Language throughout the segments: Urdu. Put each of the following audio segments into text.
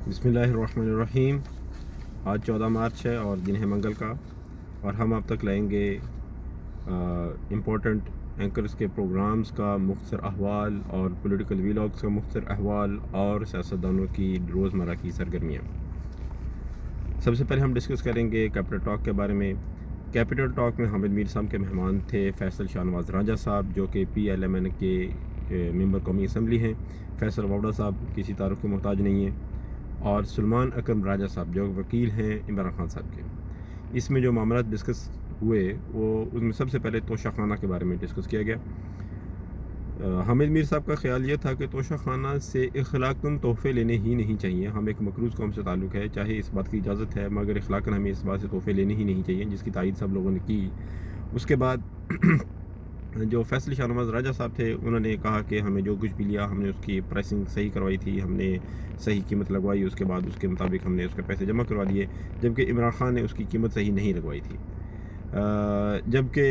بسم اللہ الرحمن الرحیم۔ آج 14 مارچ ہے اور دن ہے منگل کا، اور ہم آپ تک لائیں گے امپورٹنٹ اینکرز کے پروگرامز کا مختصر احوال اور پولیٹیکل ویلاگز کا مختصر احوال اور سیاستدانوں کی روزمرہ کی سرگرمیاں۔ سب سے پہلے ہم ڈسکس کریں گے کیپٹل ٹاک کے بارے میں۔ کیپٹل ٹاک میں حامد میر صاحب کے مہمان تھے فیصل شاہ نواز راجہ صاحب، جو کہ PLMN کے ممبر قومی اسمبلی ہیں۔ فیصل ووڈا صاحب کسی تعارف کے محتاج نہیں ہیں، اور سلمان اکرم راجہ صاحب جو وکیل ہیں عمران خان صاحب کے۔ اس میں جو معاملات ڈسکس ہوئے اس میں سب سے پہلے توشہ خانہ کے بارے میں ڈسکس کیا گیا۔ حامد میر صاحب کا خیال یہ تھا کہ توشہ خانہ سے اخلاقاً تحفے لینے ہی نہیں چاہیے۔ ہم ایک مقروض قوم سے تعلق ہے، چاہے اس بات کی اجازت ہے، مگر اخلاقاً ہمیں اس بات سے تحفے لینے ہی نہیں چاہیے، جس کی تائید سب لوگوں نے کی۔ اس کے بعد جو فیصل شاہ نواز راجہ صاحب تھے، انہوں نے کہا کہ ہمیں جو کچھ بھی لیا ہم نے اس کی پرائسنگ صحیح کروائی تھی، ہم نے صحیح قیمت لگوائی، اس کے بعد اس کے مطابق ہم نے اس کے پیسے جمع کروا دیے، جبکہ عمران خان نے اس کی قیمت صحیح نہیں لگوائی تھی۔ جبکہ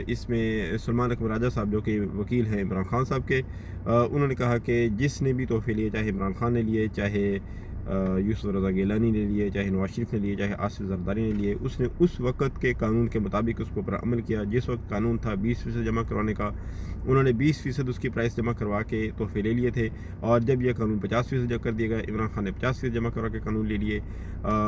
اس میں سلمان اکرم راجہ صاحب جو کہ وکیل ہیں عمران خان صاحب کے، انہوں نے کہا کہ جس نے بھی تحفے لیے، چاہے عمران خان نے لیے، چاہے یوسف رضا گیلانی نے لیے، چاہے نواز شریف نے لیے، چاہے آصف زرداری نے لیے، اس نے اس وقت کے قانون کے مطابق اس کے اوپر عمل کیا۔ جس وقت قانون تھا 20% جمع کروانے کا، انہوں نے 20% اس کی پرائس جمع کروا کے تحفے لے لیے تھے، اور جب یہ قانون 50% جمع کر دیا گیا، عمران خان نے 50% جمع کروا کے قانون لے لیے۔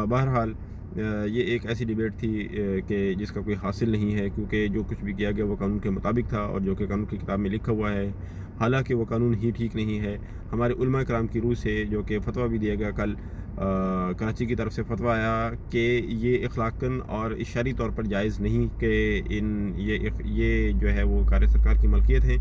بہرحال یہ ایک ایسی ڈیبیٹ تھی کہ جس کا کوئی حاصل نہیں ہے، کیونکہ جو کچھ بھی کیا گیا وہ قانون کے مطابق تھا، اور جو کہ قانون کی کتاب میں لکھا ہوا ہے، حالانکہ وہ قانون ہی ٹھیک نہیں ہے۔ ہمارے علماء کرام کی روح سے جو کہ فتویٰ بھی دیا گیا، کل کراچی کی طرف سے فتویٰ آیا کہ یہ اخلاقاً اور اشاری طور پر جائز نہیں کہ یہ جو ہے وہ کار سرکار کی ملکیت ہیں،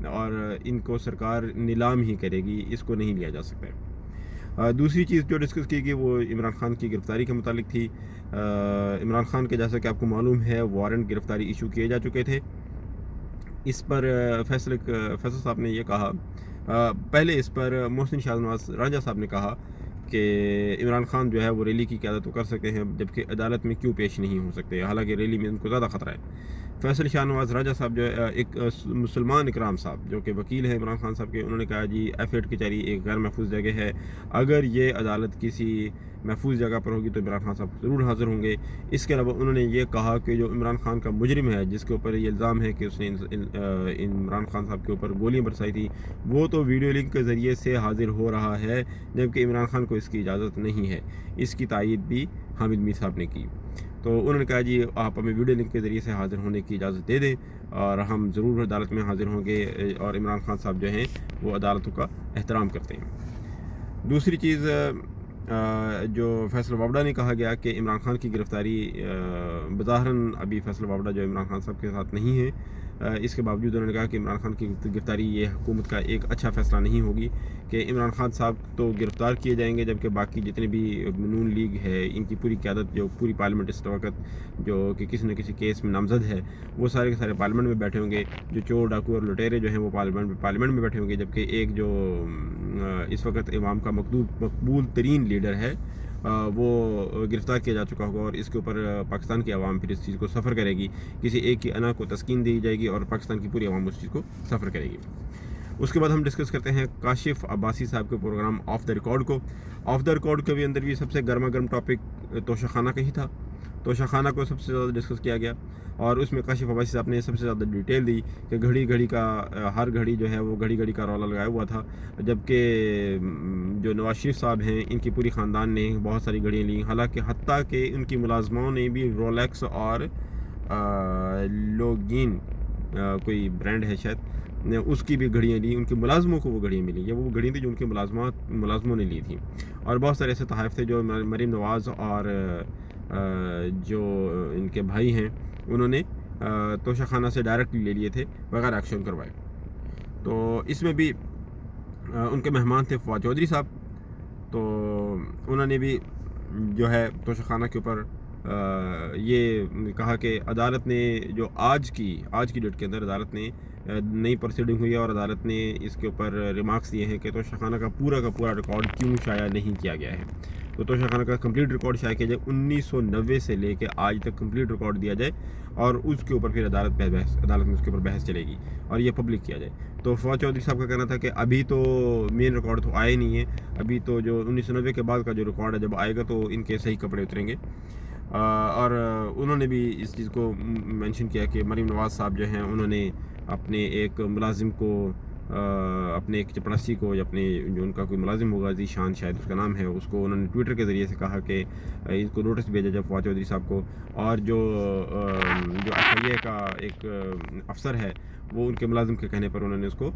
اور ان کو سرکار نیلام ہی کرے گی، اس کو نہیں لیا جا سکتا ہے۔ دوسری چیز جو ڈسکس کی گئی وہ عمران خان کی گرفتاری کے متعلق تھی۔ عمران خان کے جیسا کہ آپ کو معلوم ہے وارنٹ گرفتاری ایشو کیے جا چکے تھے۔ اس پر فیصل صاحب نے یہ کہا، پہلے اس پر محسن شاہ نواز راجہ صاحب نے کہا کہ عمران خان جو ہے وہ ریلی کی قیادت تو کر سکتے ہیں، جبکہ عدالت میں کیوں پیش نہیں ہو سکتے، حالانکہ ریلی میں ان کو زیادہ خطرہ ہے۔ فیصل شاہ نواز راجہ صاحب جو ایک سلمان اکرام صاحب جو کہ وکیل ہیں عمران خان صاحب کے، انہوں نے کہا جی F8 کچہری ایک غیر محفوظ جگہ ہے، اگر یہ عدالت کسی محفوظ جگہ پر ہوگی تو عمران خان صاحب ضرور حاضر ہوں گے۔ اس کے علاوہ انہوں نے یہ کہا کہ جو عمران خان کا مجرم ہے، جس کے اوپر یہ الزام ہے کہ اس نے عمران خان صاحب کے اوپر گولیاں برسائی تھی، وہ تو ویڈیو لنک کے ذریعے سے حاضر ہو رہا ہے، جبکہ عمران خان کو اس کی اجازت نہیں ہے۔ اس کی تائید بھی حامد میر صاحب نے کی۔ تو انہوں نے کہا جی آپ ہمیں ویڈیو لنک کے ذریعے سے حاضر ہونے کی اجازت دے دیں، اور ہم ضرور عدالت میں حاضر ہوں گے، اور عمران خان صاحب جو ہیں وہ عدالتوں کا احترام کرتے ہیں۔ دوسری چیز جو فیصل ووڈا نے کہا گیا کہ عمران خان کی گرفتاری بظاہراً ابھی فیصل ووڈا جو عمران خان صاحب کے ساتھ نہیں ہے، اس کے باوجود انہوں نے کہا کہ عمران خان کی گرفتاری یہ حکومت کا ایک اچھا فیصلہ نہیں ہوگی، کہ عمران خان صاحب تو گرفتار کیے جائیں گے، جبکہ باقی جتنے بھی نون لیگ ہے ان کی پوری قیادت، جو پوری پارلیمنٹ اس وقت جو کہ کسی نہ کسی کیس میں نامزد ہے، وہ سارے کے سارے پارلیمنٹ میں بیٹھے ہوں گے۔ جو چور ڈاکو اور لٹیرے جو ہیں وہ پارلیمنٹ میں بیٹھے ہوں گے، جبکہ ایک جو اس وقت عوام کا مقبول ترین لیڈر ہے وہ گرفتار کیا جا چکا ہوگا، اور اس کے اوپر پاکستان کی عوام پھر اس چیز کو سفر کرے گی، کسی ایک کی انا کو تسکین دی جائے گی، اور پاکستان کی پوری عوام اس چیز کو سفر کرے گی۔ اس کے بعد ہم ڈسکس کرتے ہیں کاشف عباسی صاحب کے پروگرام آف دا ریکارڈ کو۔ آف دا ریکارڈ کے بھی اندر بھی سب سے گرما گرم ٹاپک توشہ خانہ کا ہی تھا۔ توشہ خانہ کو سب سے زیادہ ڈسکس کیا گیا، اور اس میں کاشف عباسی صاحب نے سب سے زیادہ ڈیٹیل دی کہ گھڑی کا ہر گھڑی جو ہے وہ گھڑی کا رولا لگایا ہوا تھا، جبکہ جو نواز شریف صاحب ہیں ان کی پوری خاندان نے بہت ساری گھڑیاں لیں، حالانکہ حتیٰ کہ ان کی ملازموں نے بھی رولیکس اور لوگین کوئی برانڈ ہے شاید، اس کی بھی گھڑیاں لیں، ان کے ملازموں کو وہ گھڑیاں ملی، یہ وہ گھڑیاں تھیں جو ان کے ملازموں نے لی تھیں۔ اور بہت سارے ایسے تحائف تھے جو مریم نواز اور جو ان کے بھائی ہیں انہوں نے توشہ خانہ سے ڈائریکٹ لے لیے تھے بغیر ایکشن کروائے۔ تو اس میں بھی ان کے مہمان تھے فواد چودھری صاحب، تو انہوں نے بھی جو ہے توشہ خانہ کے اوپر یہ کہا کہ عدالت نے جو آج کی ڈیٹ کے اندر عدالت نے نئی پروسیڈنگ ہوئی ہے، اور عدالت نے اس کے اوپر ریمارکس دیے ہیں کہ توشہ خانہ کا پورا ریکارڈ کیوں شائع نہیں کیا گیا ہے۔ تو توشہ خانہ کا کمپلیٹ ریکارڈ شائع کیا جائے، 1990 سے لے کے آج تک کمپلیٹ ریکارڈ دیا جائے، اور اس کے اوپر پھر عدالت میں اس کے اوپر بحث چلے گی اور یہ پبلک کیا جائے۔ تو فواد چودھری صاحب کا کہنا تھا کہ ابھی تو مین ریکارڈ تو آئے نہیں ہے، ابھی تو جو 1990 کے بعد کا جو ریکارڈ ہے جب آئے گا تو ان کے صحیح کپڑے اتریں گے۔ اور انہوں نے بھی اس چیز کو مینشن کیا کہ مریم نواز صاحب جو ہیں انہوں نے اپنے ایک ملازم کو، اپنے ایک چپڑاسی کو، یا اپنے جو ان کا کوئی ملازم ہوگا، ذیشان شاید اس کا نام ہے، اس کو انہوں نے ٹویٹر کے ذریعے سے کہا کہ اس کو نوٹس بھیجا جائے فواد چودھری صاحب کو، اور جو FIA کا ایک افسر ہے وہ ان کے ملازم کے کہنے پر انہوں نے اس کو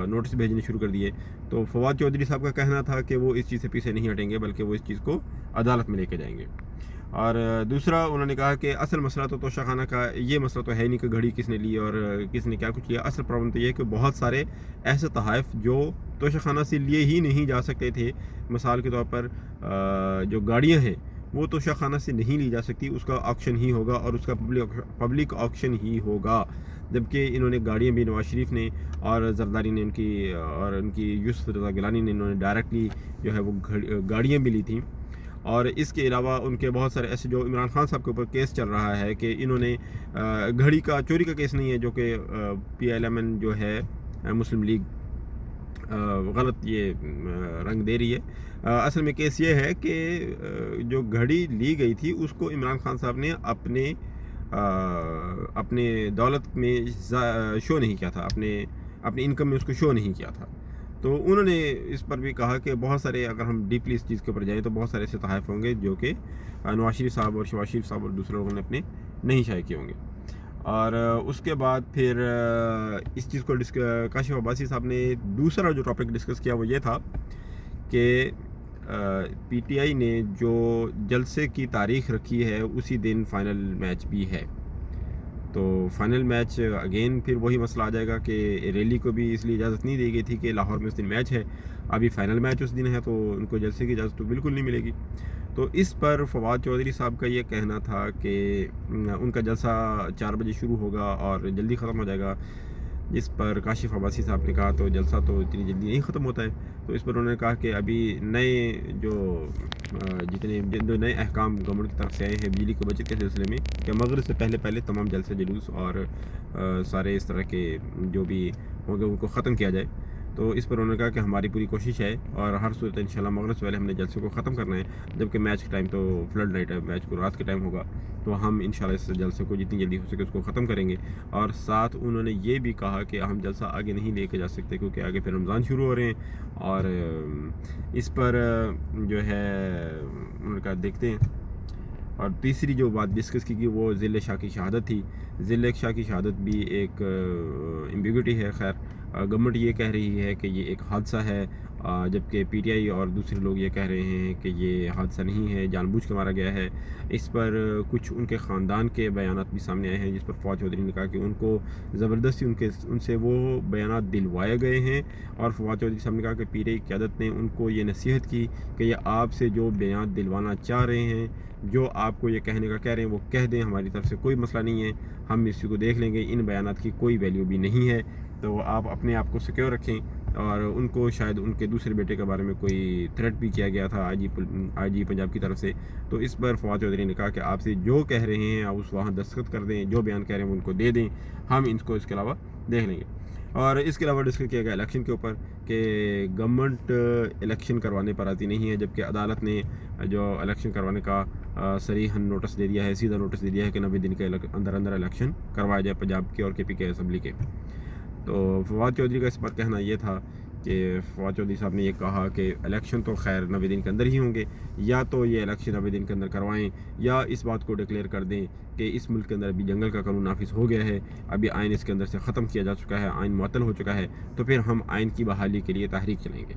نوٹس بھیجنے شروع کر دیے۔ تو فواد چودھری صاحب کا کہنا تھا کہ وہ اس چیز سے پیچھے نہیں ہٹیں گے، بلکہ وہ اس چیز کو عدالت میں لے کے جائیں گے۔ اور دوسرا انہوں نے کہا کہ اصل مسئلہ تو توشہ خانہ کا یہ مسئلہ تو ہے نہیں کہ گھڑی کس نے لی اور کس نے کیا کچھ لیا، اصل پرابلم تو یہ ہے کہ بہت سارے ایسے تحائف جو توشہ خانہ سے لیے ہی نہیں جا سکتے تھے، مثال کے طور پر جو گاڑیاں ہیں وہ توشہ خانہ سے نہیں لی جا سکتی، اس کا آکشن ہی ہوگا اور اس کا پبلک آکشن ہی ہوگا، جبکہ انہوں نے گاڑیاں بھی نواز شریف نے اور زرداری نے ان کی یوسف رضا گیلانی نے انہوں نے ڈائریکٹلی جو ہے وہ گاڑیاں بھی لی تھیں۔ اور اس کے علاوہ ان کے بہت سارے ایسے، جو عمران خان صاحب کے اوپر کیس چل رہا ہے کہ انہوں نے گھڑی کا چوری کا کیس نہیں ہے، جو کہ PLMN جو ہے مسلم لیگ غلط یہ رنگ دے رہی ہے۔ اصل میں کیس یہ ہے کہ جو گھڑی لی گئی تھی اس کو عمران خان صاحب نے اپنے دولت میں شو نہیں کیا تھا، اپنے انکم میں اس کو شو نہیں کیا تھا۔ تو انہوں نے اس پر بھی کہا کہ بہت سارے، اگر ہم ڈیپلی اس چیز کے اوپر جائیں تو بہت سارے ایسے تحائف ہوں گے جو کہ نواز شریف صاحب اور شہباز شریف صاحب اور دوسرے لوگوں نے اپنے نہیں شائع کیے ہوں گے۔ اور اس کے بعد پھر اس چیز کو کاشف عباسی صاحب نے دوسرا جو ٹاپک ڈسکس کیا وہ یہ تھا کہ PTI نے جو جلسے کی تاریخ رکھی ہے اسی دن فائنل میچ بھی ہے۔ تو فائنل میچ اگین پھر وہی مسئلہ آ جائے گا کہ ریلی کو بھی اس لیے اجازت نہیں دی گئی تھی کہ لاہور میں اس دن میچ ہے، ابھی فائنل میچ اس دن ہے تو ان کو جلسے کی اجازت تو بالکل نہیں ملے گی۔ تو اس پر فواد چودھری صاحب کا یہ کہنا تھا کہ ان کا جلسہ 4 بجے شروع ہوگا اور جلدی ختم ہو جائے گا، جس پر کاشف عباسی صاحب نے کہا تو جلسہ تو اتنی جلدی نہیں ختم ہوتا ہے۔ تو اس پر انہوں نے کہا کہ ابھی جو نئے احکام گورنمنٹ کی طرف سے آئے ہیں بجلی کی بچت کے سلسلے میں، کہ مغرب سے پہلے تمام جلسے جلوس اور سارے اس طرح کے جو بھی ہوں گے ان کو ختم کیا جائے۔ تو اس پر انہوں نے کہا کہ ہماری پوری کوشش ہے اور ہر صورت انشاءاللہ مغرب سے پہلے ہم نے جلسے کو ختم کرنا ہے، جبکہ میچ کا ٹائم تو فلڈ نائٹ ہے، میچ کو رات کے ٹائم ہوگا، تو ہم انشاءاللہ اس جلسے کو جتنی جلدی ہو سکے اس کو ختم کریں گے۔ اور ساتھ انہوں نے یہ بھی کہا کہ ہم جلسہ آگے نہیں لے کے جا سکتے کیونکہ آگے پھر رمضان شروع ہو رہے ہیں، اور اس پر جو ہے انہوں نے کہا دیکھتے ہیں۔ اور تیسری جو بات ڈسکس کی گئی وہ ذل شاہ کی شہادت تھی۔ ذل شاہ کی شہادت بھی ایک ایمبیگوٹی ہے۔ خیر گورنمنٹ یہ کہہ رہی ہے کہ یہ ایک حادثہ ہے، جبکہ PTI اور دوسرے لوگ یہ کہہ رہے ہیں کہ یہ حادثہ نہیں ہے، جان بوجھ کے مارا گیا ہے۔ اس پر کچھ ان کے خاندان کے بیانات بھی سامنے آئے ہیں، جس پر فواد چودھری نے کہا کہ ان کو زبردستی ان سے وہ بیانات دلوائے گئے ہیں، اور فواد چودھری صاحب نے کہا کہ PTI قیادت نے ان کو یہ نصیحت کی کہ یہ آپ سے جو بیانات دلوانا چاہ رہے ہیں، جو آپ کو یہ کہنے کا کہہ رہے ہیں وہ کہہ دیں، ہماری طرف سے کوئی مسئلہ نہیں ہے، ہم اس کو دیکھ لیں گے، ان بیانات کی کوئی ویلیو بھی نہیں ہے، تو آپ اپنے آپ کو سیکیور رکھیں۔ اور ان کو شاید ان کے دوسرے بیٹے کے بارے میں کوئی تھریٹ بھی کیا گیا تھا IG پنجاب کی طرف سے۔ تو اس پر فواد چودھری نے کہا کہ آپ سے جو کہہ رہے ہیں آپ اس وہاں دستخط کر دیں، جو بیان کہہ رہے ہیں وہ ان کو دے دیں، ہم ان کو اس کے علاوہ دیکھ لیں گے۔ اور اس کے علاوہ ڈسکس کیا گیا الیکشن کے اوپر کہ گورنمنٹ الیکشن کروانے پر راضی نہیں ہے، جبکہ عدالت نے جو الیکشن کروانے کا صریحاً نوٹس دے دیا ہے، سیدھا نوٹس دے دیا ہے کہ 90 دن کے اندر الیکشن کروایا جائے پنجاب کے اور KP کے اسمبلی کے۔ تو فواد چودھری کا اس پر کہنا یہ تھا کہ فواد چودھری صاحب نے یہ کہا کہ الیکشن تو خیر 90 دن کے اندر ہی ہوں گے، یا تو یہ الیکشن 90 دن کے اندر کروائیں، یا اس بات کو ڈکلیئر کر دیں کہ اس ملک کے اندر ابھی جنگل کا قانون نافذ ہو گیا ہے، ابھی آئین اس کے اندر سے ختم کیا جا چکا ہے، آئین معطل ہو چکا ہے، تو پھر ہم آئین کی بحالی کے لیے تحریک چلائیں گے۔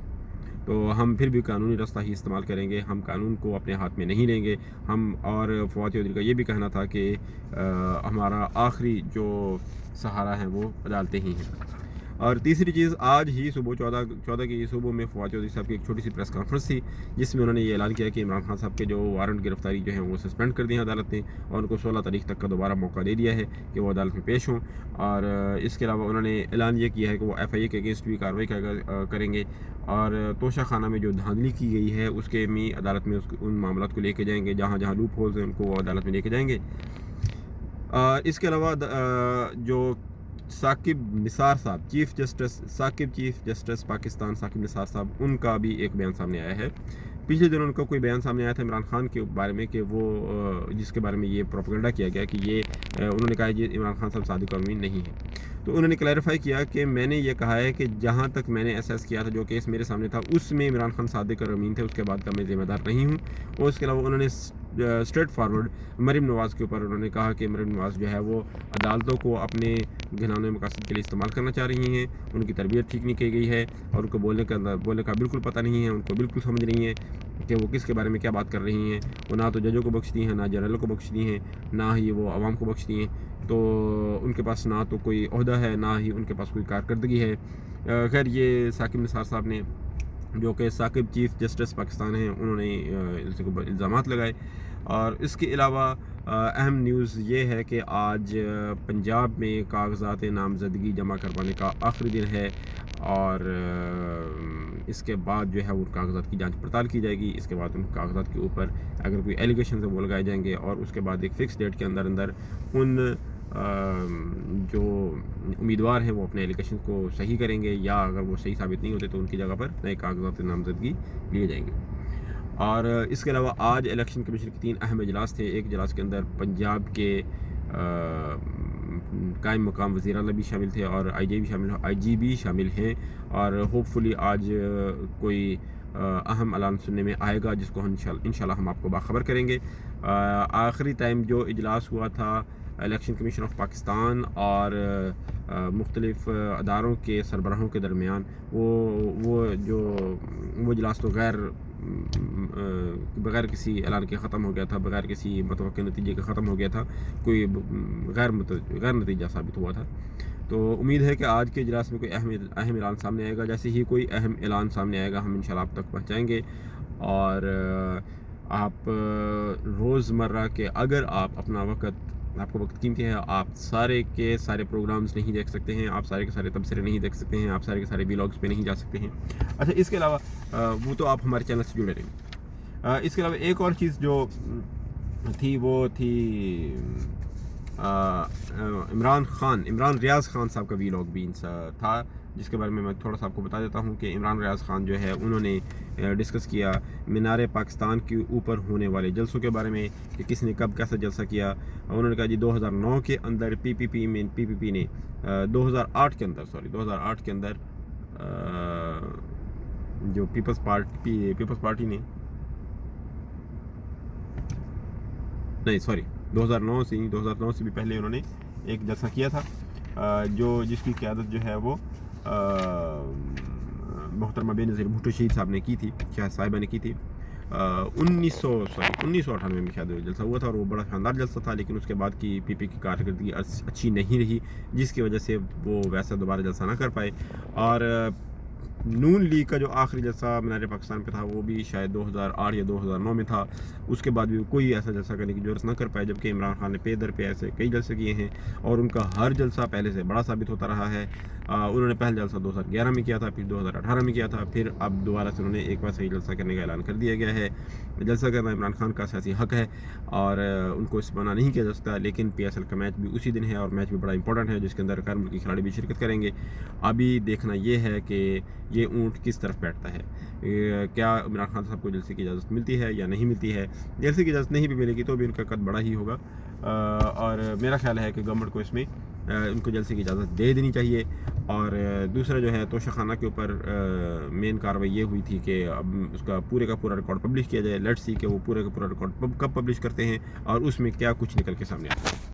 تو ہم پھر بھی قانونی راستہ ہی استعمال کریں گے، ہم قانون کو اپنے ہاتھ میں نہیں لیں گے ہم۔ اور فواد چودھری کا یہ بھی کہنا تھا کہ ہمارا آخری جو سہارا ہے وہ عدالتیں ہی ہیں۔ اور تیسری چیز، آج ہی صبح 14 کی صبح میں فواد چودھری صاحب کی ایک چھوٹی سی پریس کانفرنس تھی جس میں انہوں نے یہ اعلان کیا کہ عمران خان صاحب کے جو وارنٹ گرفتاری جو ہے وہ سسپینڈ کر دی ہیں عدالت نے، اور ان کو 16 تاریخ تک کا دوبارہ موقع دے دیا ہے کہ وہ عدالت میں پیش ہوں۔ اور اس کے علاوہ انہوں نے اعلان یہ کیا ہے کہ وہ FIA کے اگینسٹ بھی کارروائی کریں گے، اور توشہ خانہ میں جو دھاندلی کی گئی ہے اس کے میں عدالت میں ان معاملات کو لے کے جائیں گے، جہاں جہاں لوپ ہولز ہیں ان کو وہ عدالت میں لے کے جائیں گے۔ اس کے علاوہ جو ثاقب نثار صاحب چیف جسٹس پاکستان ثاقب نثار صاحب، ان کا بھی ایک بیان سامنے آیا ہے۔ پچھلے دن ان کا کوئی بیان سامنے آیا تھا عمران خان کے بارے میں کہ وہ جس کے بارے میں یہ پروپیگنڈا کیا گیا کہ یہ انہوں نے کہا کہ عمران خان صاحب صادق اور امین نہیں ہے۔ تو انہوں نے کلیریفائی کیا کہ میں نے یہ کہا ہے کہ جہاں تک میں نے ایسیس کیا تھا، جو کیس میرے سامنے تھا، اس میں عمران خان صادق اور امین تھے، اس کے بعد کا میں ذمہ دار نہیں ہوں۔ اور اس کے علاوہ انہوں نے اسٹریٹ فارورڈ مریم نواز کے اوپر انہوں نے کہا کہ مریم نواز جو ہے وہ عدالتوں کو اپنے گھناؤنے مقاصد کے لیے استعمال کرنا چاہ رہی ہیں، ان کی تربیت ٹھیک نہیں کی گئی ہے، اور ان کو بولنے کا بالکل پتہ نہیں ہے، ان کو بالکل سمجھ نہیں ہے کہ وہ کس کے بارے میں کیا بات کر رہی ہیں۔ وہ نہ تو ججوں کو بخشتی ہیں، نہ جنرلوں کو بخشتی ہیں، نہ ہی وہ عوام کو بخشتی ہیں۔ تو ان کے پاس نہ تو کوئی عہدہ ہے، نہ ہی ان کے پاس کوئی کارکردگی ہے۔ خیر، یہ ثاقب نثار صاحب نے، جو کہ ثاقب چیف جسٹس پاکستان ہیں، انہوں نے الزامات لگائے۔ اور اس کے علاوہ اہم نیوز یہ ہے کہ آج پنجاب میں کاغذات نامزدگی جمع کروانے کا آخری دن ہے، اور اس کے بعد جو ہے وہ کاغذات کی جانچ پڑتال کی جائے گی۔ اس کے بعد ان کاغذات کے اوپر اگر کوئی ایلیگیشنز ہیں وہ لگائے جائیں گے، اور اس کے بعد ایک فکس ڈیٹ کے اندر ان جو امیدوار ہیں وہ اپنے ایلیگیشن کو صحیح کریں گے، یا اگر وہ صحیح ثابت نہیں ہوتے تو ان کی جگہ پر نئے کاغذات نامزدگی لیے جائیں گے۔ اور اس کے علاوہ آج الیکشن کمیشن کے 3 اہم اجلاس تھے۔ ایک اجلاس کے اندر پنجاب کے قائم مقام وزیر اعلیٰ بھی شامل تھے، اور IG بھی شامل ہیں، اور ہوپ فلی آج کوئی اہم اعلان سننے میں آئے گا جس کو انشاءاللہ ہم آپ کو باخبر کریں گے۔ آخری ٹائم جو اجلاس ہوا تھا الیکشن کمیشن آف پاکستان اور مختلف اداروں کے سربراہوں کے درمیان، وہ اجلاس تو بغیر کسی اعلان کے ختم ہو گیا تھا، بغیر کسی متوقع نتیجے کے ختم ہو گیا تھا، کوئی غیر نتیجہ ثابت ہوا تھا۔ تو امید ہے کہ آج کے اجلاس میں کوئی اہم اعلان سامنے آئے گا۔ جیسے ہی کوئی اہم اعلان سامنے آئے گا ہم انشاءاللہ آپ تک پہنچائیں گے۔ اور آپ روزمرہ کے، اگر آپ اپنا آپ کو وقت قیمتی ہے، آپ سارے کے سارے پروگرامز نہیں دیکھ سکتے ہیں، آپ سارے کے سارے تبصرے نہیں دیکھ سکتے ہیں، آپ سارے کے سارے ولاگز پہ نہیں جا سکتے ہیں۔ اچھا، اس کے علاوہ وہ تو آپ ہمارے چینل سے جڑے رہیں۔ اس کے علاوہ ایک اور چیز جو تھی وہ تھی عمران ریاض خان صاحب کا ولاگ بھی تھا، جس کے بارے میں تھوڑا سا آپ کو بتا دیتا ہوں کہ عمران ریاض خان جو ہے انہوں نے ڈسکس کیا مینار پاکستان کے اوپر ہونے والے جلسوں کے بارے میں، کہ کس نے کب کیسا جلسہ کیا۔ انہوں نے کہا جی 2009 کے اندر پی پی پی نے 2008 کے اندر جو پیپلز پارٹی نے 2009 سے بھی پہلے انہوں نے ایک جلسہ کیا تھا، جس کی قیادت جو ہے وہ محترمہ بے نظیر بھٹو شہید صاحب نے کی تھی، صاحبہ نے کی تھی۔ 1998 میں شاید جلسہ ہوا تھا، اور وہ بڑا شاندار جلسہ تھا، لیکن اس کے بعد کی پی کی کارکردگی اچھی نہیں رہی، جس کی وجہ سے وہ ویسا دوبارہ جلسہ نہ کر پائے۔ اور نون لیگ کا جو آخری جلسہ مینار پاکستان پہ تھا وہ بھی شاید 2008 یا 2009 میں تھا، اس کے بعد بھی کوئی ایسا جلسہ کرنے کی ضرورت نہ کر پائے، جبکہ عمران خان نے پے در پہ ایسے کئی جلسے کیے ہیں، اور ان کا ہر جلسہ پہلے سے بڑا ثابت ہوتا رہا ہے۔ انہوں نے پہلا جلسہ 2011 میں کیا تھا، پھر 2018 میں کیا تھا، پھر اب دوبارہ سے انہوں نے ایک ویسا ہی جلسہ کرنے کا اعلان کر دیا گیا ہے۔ جلسہ کرنا عمران خان کا سیاسی حق ہے، اور ان کو اس منع نہیں کیا جا سکتا، لیکن PSL کا میچ بھی اسی دن ہے، اور میچ بھی بڑا امپورٹنٹ ہے، جس کے اندر غیر ملکی کھلاڑی بھی شرکت کریں گے۔ ابھی دیکھنا یہ ہے کہ یہ اونٹ کس طرف بیٹھتا ہے، کیا عمران خان صاحب کو جلسے کی اجازت ملتی ہے یا نہیں ملتی ہے۔ جلسے کی اجازت نہیں بھی ملے گی تو بھی ان کا قد بڑا ہی ہوگا، اور میرا خیال ہے کہ گورنمنٹ کو اس میں ان کو جلسے کی اجازت دے دینی چاہیے۔ اور دوسرا جو ہے توشہ خانہ کے اوپر مین کارروائی یہ ہوئی تھی کہ اب اس کا پورے کا پورا ریکارڈ پبلش کیا جائے۔ لیٹس سی کہ وہ پورے کا پورا ریکارڈ کب پبلش کرتے ہیں، اور اس میں کیا کچھ نکل کے سامنے آتا ہے۔